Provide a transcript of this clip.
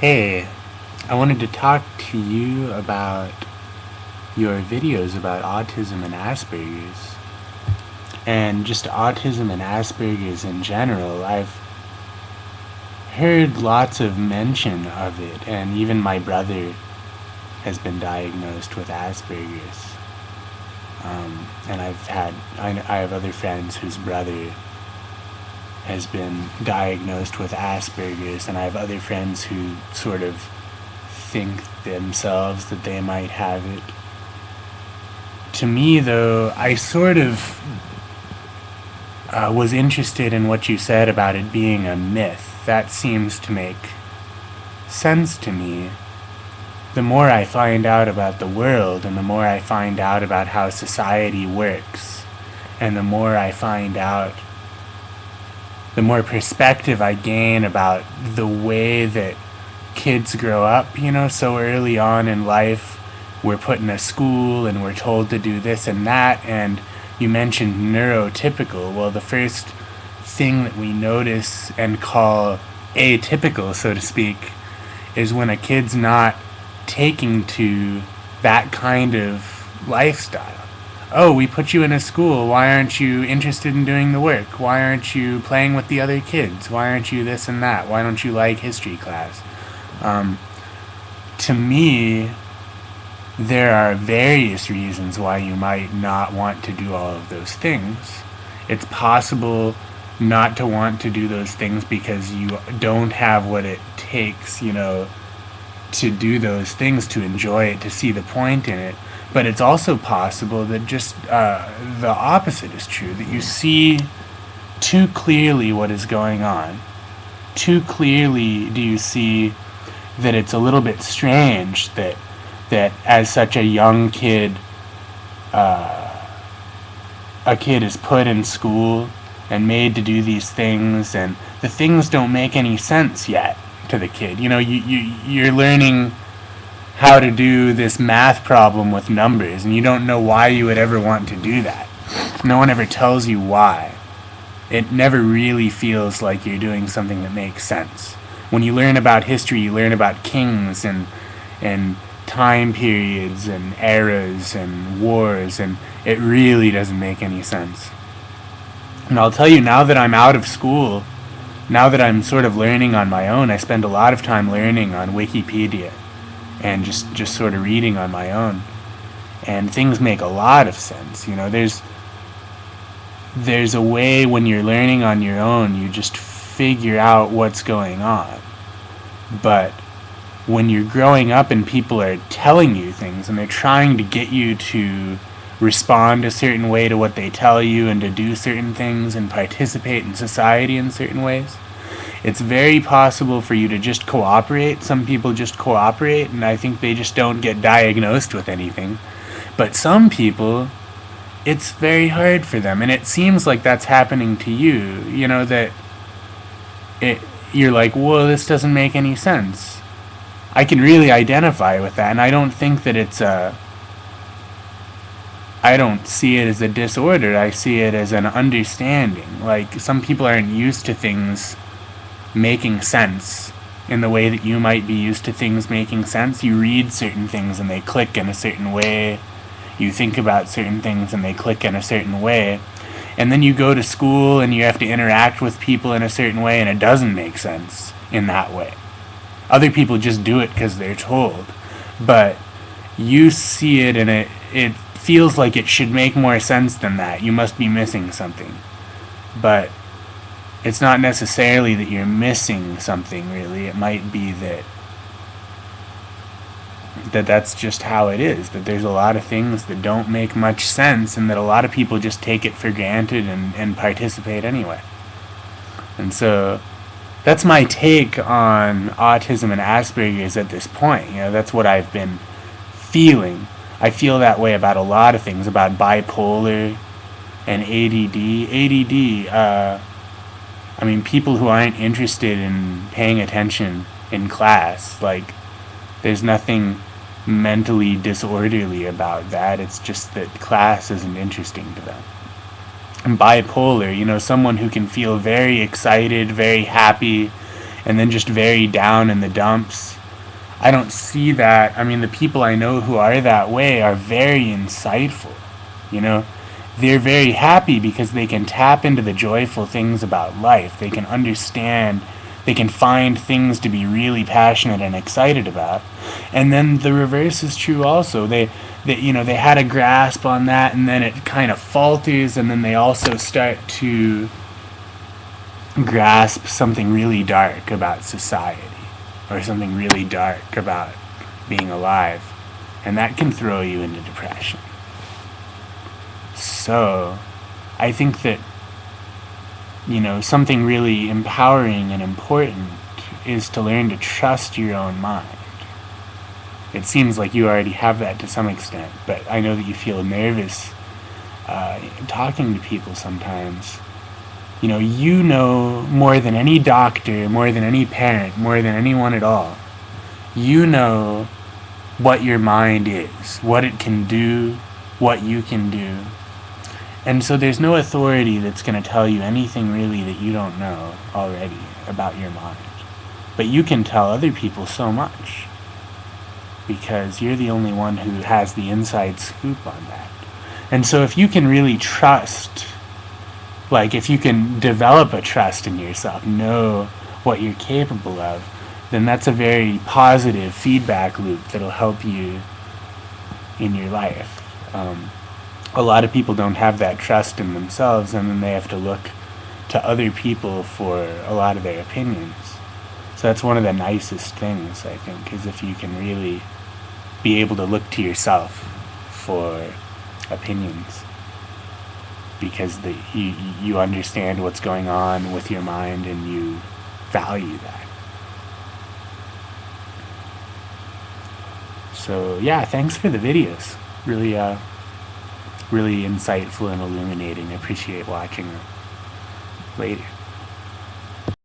Hey, I wanted to talk to you about your videos about autism and Asperger's, and just autism and Asperger's in general. I've heard lots of mention of it, and even my brother has been diagnosed with Asperger's. And I have other friends whose brother has been diagnosed with Asperger's, and I have other friends who sort of think themselves that they might have it. To me, though, I sort of was interested in what you said about it being a myth. That seems to make sense to me. The more I find out about the world, and the more I find out about how society works, and the more I find out, the more perspective I gain about the way that kids grow up, so early on in life. We're put in a school and we're told to do this and that, and you mentioned neurotypical. Well, the first thing that we notice and call atypical, so to speak, is when a kid's not taking to that kind of lifestyle. Oh, we put you in a school. Why aren't you interested in doing the work? Why aren't you playing with the other kids? Why aren't you this and that? Why don't you like history class? To me, there are various reasons why you might not want to do all of those things. It's possible not to want to do those things because you don't have what it takes, to do those things, to enjoy it, to see the point in it. But it's also possible that just the opposite is true, that you see too clearly what is going on. Too clearly do you see that it's a little bit strange that as such a young kid, a kid is put in school and made to do these things, and the things don't make any sense yet to the kid. You're learning how to do this math problem with numbers, and you don't know why you would ever want to do that. No one ever tells you why. It never really feels like you're doing something that makes sense. When you learn about history, you learn about kings and time periods and eras and wars, and it really doesn't make any sense. And I'll tell you, now that I'm out of school, now that I'm sort of learning on my own, I spend a lot of time learning on Wikipedia and just sort of reading on my own, and things make a lot of sense. There's a way when you're learning on your own, you just figure out what's going on. But when you're growing up and people are telling you things and they're trying to get you to respond a certain way to what they tell you and to do certain things and participate in society in certain ways, it's very possible for you to just cooperate. Some people just cooperate, and I think they just don't get diagnosed with anything. But some people, it's very hard for them, and it seems like that's happening to you, that you're like, whoa, this doesn't make any sense. I can really identify with that, and I don't think that I don't see it as a disorder. I see it as an understanding. Like, some people aren't used to things making sense in the way that you might be used to things making sense. You read certain things and they click in a certain way. You think about certain things and they click in a certain way. And then you go to school and you have to interact with people in a certain way, and it doesn't make sense in that way. Other people just do it because they're told. But you see it and it feels like it should make more sense than that. You must be missing something. But it's not necessarily that you're missing something, really. It might be that's just how it is, that there's a lot of things that don't make much sense, and that a lot of people just take it for granted and participate anyway. And so that's my take on autism and Asperger's at this point. That's what I've been feeling. I feel that way about a lot of things, about bipolar and ADD. People who aren't interested in paying attention in class, like, there's nothing mentally disorderly about that. It's just that class isn't interesting to them. And bipolar, someone who can feel very excited, very happy, and then just very down in the dumps. I don't see that. I mean, the people I know who are that way are very insightful. You know, they're very happy because they can tap into the joyful things about life. They can understand, they can find things to be really passionate and excited about. And then the reverse is true also. They had a grasp on that, and then it kind of falters, and then they also start to grasp something really dark about society, or something really dark about being alive, and that can throw you into depression. So I think that, something really empowering and important is to learn to trust your own mind. It seems like you already have that to some extent, but I know that you feel nervous talking to people sometimes. You know more than any doctor, more than any parent, more than anyone at all. You know what your mind is, what it can do, what you can do. And so there's no authority that's going to tell you anything really that you don't know already about your mind. But you can tell other people so much, because you're the only one who has the inside scoop on that. And so if you can really trust, if you can develop a trust in yourself, know what you're capable of, then that's a very positive feedback loop that'll help you in your life. A lot of people don't have that trust in themselves, and then they have to look to other people for a lot of their opinions. So that's one of the nicest things, I think, is if you can really be able to look to yourself for opinions, because you understand what's going on with your mind and you value that. So yeah, thanks for the videos. Really insightful and illuminating. I appreciate watching them. Later.